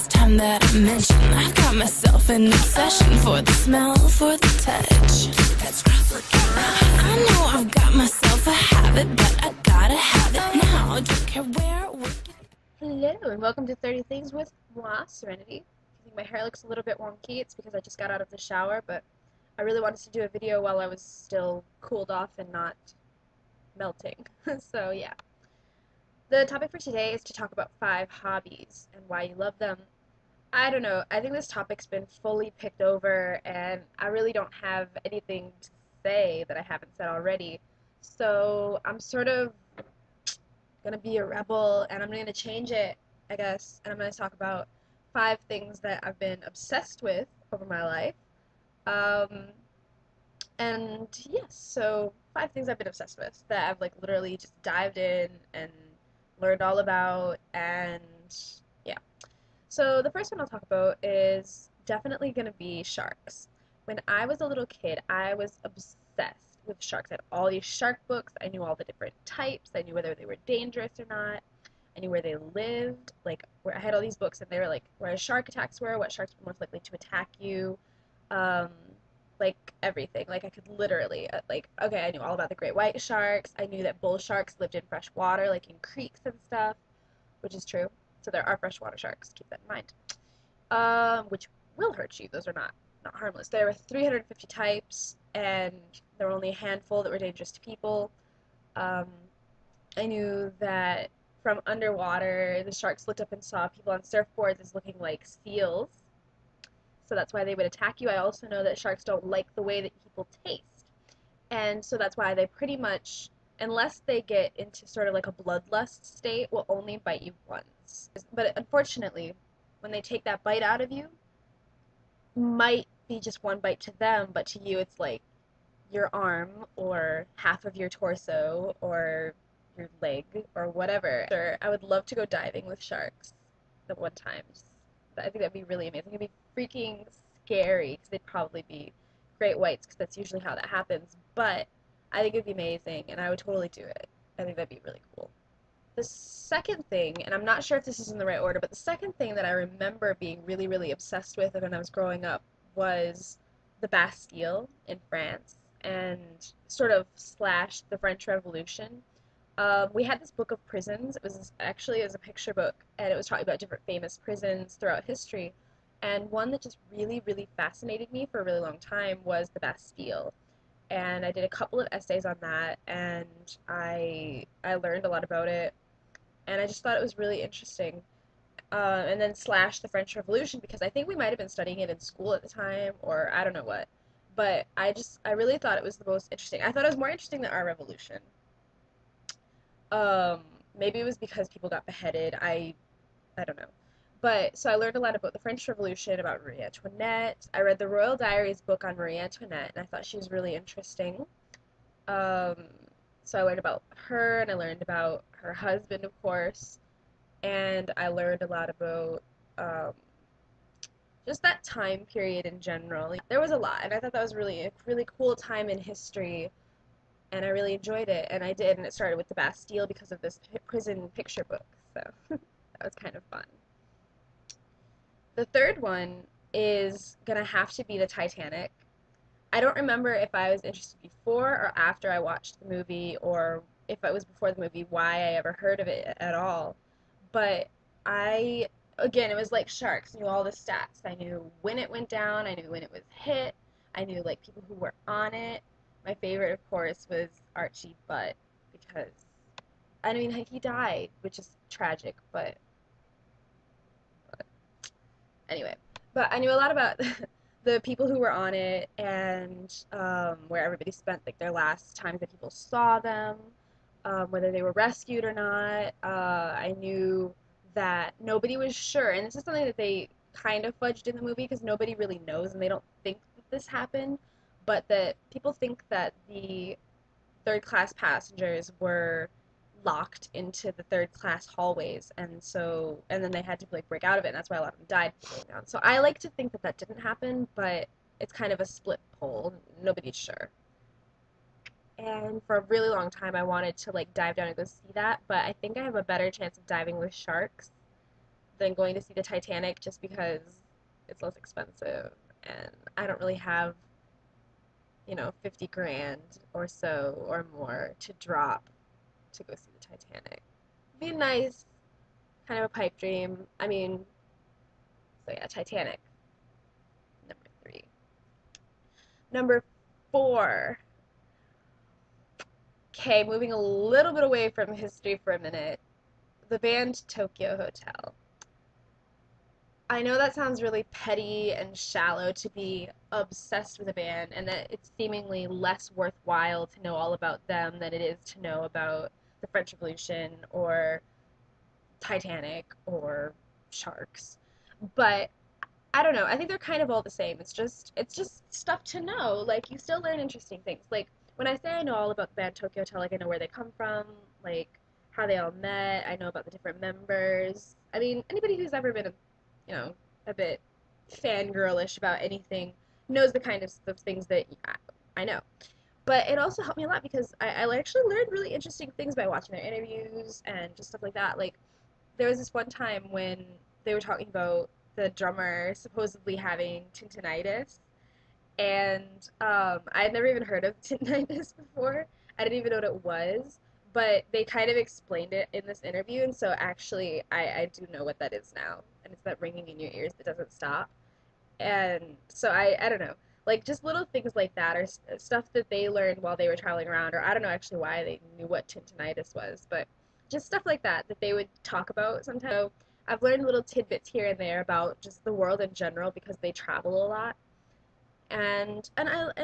last time that I mentioned I've got myself an obsession for the smell, for the touch. That's rough looking. I know I've got myself a habit, but I gotta have it now. Don't care where or when. Hello and welcome to 30 Things with moi, Serenity. If you think my hair looks a little bit wonky, it's because I just got out of the shower, but I really wanted to do a video while I was still cooled off and not melting. So yeah. The topic for today is to talk about 5 hobbies and why you love them. I don't know, I think this topic's been fully picked over and I really don't have anything to say that I haven't said already. So I'm sort of gonna be a rebel and I'm gonna change it, I guess, and I'm gonna talk about 5 things that I've been obsessed with over my life. And yes, so 5 things I've been obsessed with that I've like literally just dived in and learned all about, and yeah. So the first one I'll talk about is definitely gonna be sharks. When I was a little kid, I was obsessed with sharks. I had all these shark books. I knew all the different types. I knew whether they were dangerous or not. I knew where they lived. Like, where I had all these books, and they were like where shark attacks were, what sharks were most likely to attack you, um, like everything. Like I could literally, like, okay, I knew all about the great white sharks. I knew that bull sharks lived in fresh water, like in creeks and stuff, which is true. So there are freshwater sharks. Keep that in mind. Which will hurt you. Those are not harmless. There were 350 types, and there were only a handful that were dangerous to people. I knew that from underwater, the sharks looked up and saw people on surfboards as looking like seals. So that's why they would attack you. I also know that sharks don't like the way that people taste. And so that's why they pretty much, unless they get into sort of like a bloodlust state, will only bite you once. But unfortunately, when they take that bite out of you, might be just one bite to them, but to you it's like your arm or half of your torso or your leg or whatever. Sure, I would love to go diving with sharks at one time. I think that'd be really amazing. It'd be freaking scary because they'd probably be great whites because that's usually how that happens. But I think it'd be amazing and I would totally do it. I think that'd be really cool. The second thing, and I'm not sure if this is in the right order, but the second thing that I remember being really, really obsessed with when I was growing up was the Bastille in France and sort of slash the French Revolution. We had this book of prisons. It was actually as a picture book, and it was talking about different famous prisons throughout history. And one that just really, really fascinated me for a really long time was the Bastille. And I did a couple of essays on that, and I learned a lot about it, and I just thought it was really interesting. And then slash the French Revolution, because I think we might have been studying it in school at the time, or I don't know what. But I really thought it was the most interesting. I thought it was more interesting than our revolution. Maybe it was because people got beheaded. I don't know. But so I learned a lot about the French Revolution, about Marie Antoinette. I read the Royal Diaries book on Marie Antoinette, and I thought she was really interesting. Um, so I learned about her, and I learned about her husband, of course, and I learned a lot about um, just that time period in general. There was a lot, and I thought that was really a really cool time in history, and I really enjoyed it, and I did, and it started with the Bastille because of this prison picture book, so that was kind of fun. The third one is gonna have to be the Titanic. I don't remember if I was interested before or after I watched the movie, or if it was before the movie, why I ever heard of it at all. But again, it was like sharks. I knew all the stats. I knew when it went down. I knew when it was hit. I knew like people who were on it. My favorite, of course, was Archie Butt because, I mean, he died, which is tragic, but anyway. But I knew a lot about the people who were on it and where everybody spent like their last times that people saw them, whether they were rescued or not. I knew that nobody was sure, and this is something that they kind of fudged in the movie because nobody really knows and they don't think that this happened, but that people think that the third class passengers were locked into the third class hallways, and then they had to like break out of it, and that's why a lot of them died. So I like to think that that didn't happen, but it's kind of a split poll. Nobody's sure. And for a really long time I wanted to like dive down and go see that, but I think I have a better chance of diving with sharks than going to see the Titanic just because it's less expensive and I don't really have, 50 grand or so or more to drop to go see the Titanic. Be nice, kind of a pipe dream. I mean, so yeah, Titanic, number three. Number four. Okay, moving a little bit away from history for a minute. The band Tokyo Hotel. I know that sounds really petty and shallow to be obsessed with a band, and that it's seemingly less worthwhile to know all about them than it is to know about the French Revolution or Titanic or sharks. But I don't know. I think they're kind of all the same. It's just stuff to know. Like you still learn interesting things. Like when I say I know all about the band Tokyo Hotel, like I know where they come from, like how they all met. I know about the different members. I mean, anybody who's ever been, a bit fangirlish about anything knows the kind of things that I know. But it also helped me a lot because I actually learned really interesting things by watching their interviews and just stuff like that. Like there was this one time when they were talking about the drummer supposedly having tinnitus, and I had never even heard of tinnitus before. I didn't even know what it was, but they kind of explained it in this interview, and so actually I do know what that is now, and it's that ringing in your ears that doesn't stop. And so I don't know, like just little things like that or stuff that they learned while they were traveling around, or I don't know actually why they knew what tinnitus was, but just stuff like that that they would talk about sometimes. So I've learned little tidbits here and there about just the world in general because they travel a lot, and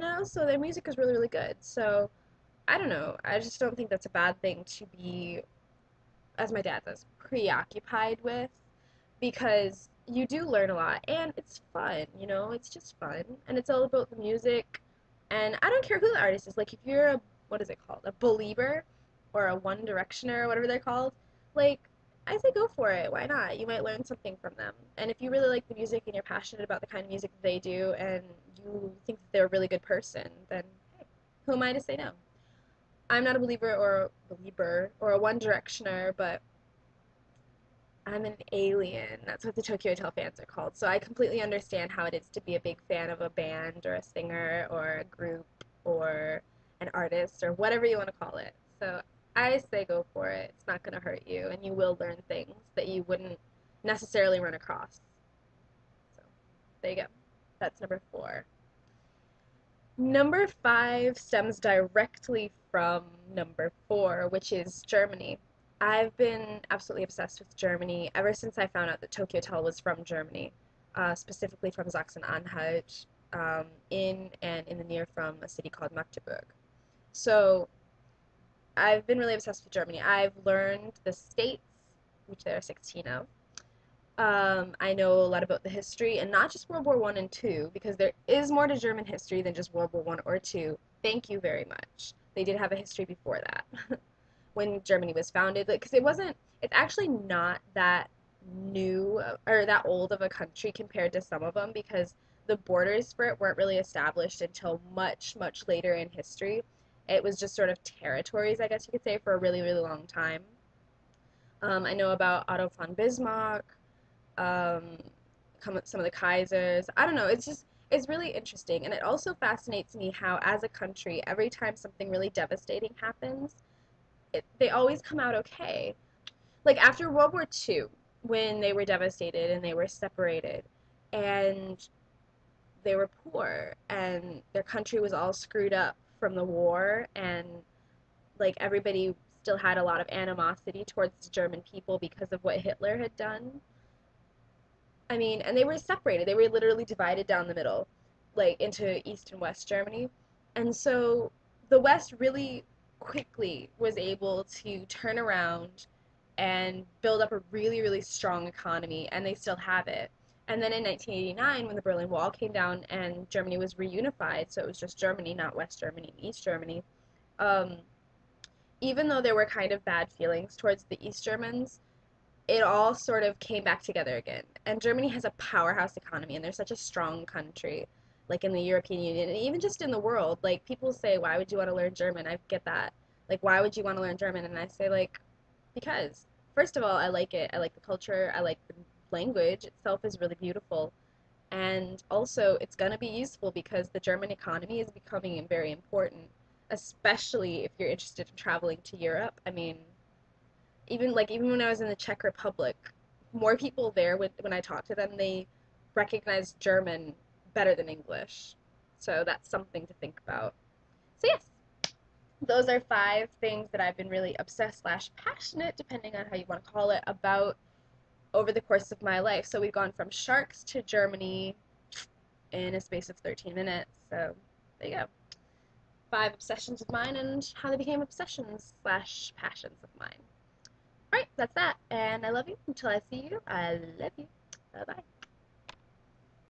also their music is really really good. So I don't know, I just don't think that's a bad thing to be, as my dad says, preoccupied with, because you do learn a lot and it's fun, it's just fun and it's all about the music. And I don't care who the artist is. Like if you're what is it called? A believer or a One Directioner, whatever they're called, like I say go for it. Why not? You might learn something from them. And if you really like the music and you're passionate about the kind of music that they do and you think that they're a really good person, then hey, who am I to say no? I'm not a believer or a One Directioner, but I'm an alien. That's what the Tokyo Hotel fans are called. So I completely understand how it is to be a big fan of a band or a singer or a group or an artist or whatever you want to call it. So I say go for it. It's not going to hurt you, and you will learn things that you wouldn't necessarily run across. So there you go. That's number four. Number five stems directly from number four, which is Germany. I've been absolutely obsessed with Germany ever since I found out that Tokyo Hotel was from Germany, specifically from Sachsen-Anhalt, in the near from a city called Magdeburg. So I've been really obsessed with Germany. I've learned the states, which there are 16 of. I know a lot about the history, and not just World War One and Two, because there is more to German history than just World War One or Two. Thank you very much. They did have a history before that, when Germany was founded. Because it's actually not that new or that old of a country compared to some of them, because the borders for it weren't really established until much, much later in history. It was just sort of territories, I guess you could say, for a really, really long time. I know about Otto von Bismarck, um, some of the Kaisers. I don't know. It's really interesting, and it also fascinates me how, as a country, every time something really devastating happens, they always come out okay. Like after World War II, when they were devastated and they were separated, and they were poor, and their country was all screwed up from the war, and like everybody still had a lot of animosity towards the German people because of what Hitler had done. I mean, and they were separated. They were literally divided down the middle, like into East and West Germany. And so the West really quickly was able to turn around and build up a really, really strong economy, and they still have it. And then in 1989, when the Berlin Wall came down and Germany was reunified, so it was just Germany, not West Germany and East Germany, um, even though there were kind of bad feelings towards the East Germans, it all sort of came back together again. And Germany has a powerhouse economy, and they're such a strong country, like in the European Union, and even just in the world. Like people say, why would you want to learn German? I get that. Like, why would you want to learn German? And I say, like, because first of all, I like it. I like the culture. I like language itself is really beautiful. And also, it's going to be useful because the German economy is becoming very important, especially if you're interested in traveling to Europe. I mean, even when I was in the Czech Republic, more people there when I talked to them, they recognize German better than English. So that's something to think about. So yes, those are 5 things that I've been really obsessed slash passionate, depending on how you want to call it, about over the course of my life. So we've gone from sharks to Germany in a space of 13 minutes. So there you go. 5 obsessions of mine and how they became obsessions slash passions of mine. All right, that's that. And I love you. Until I see you, I love you. Bye bye.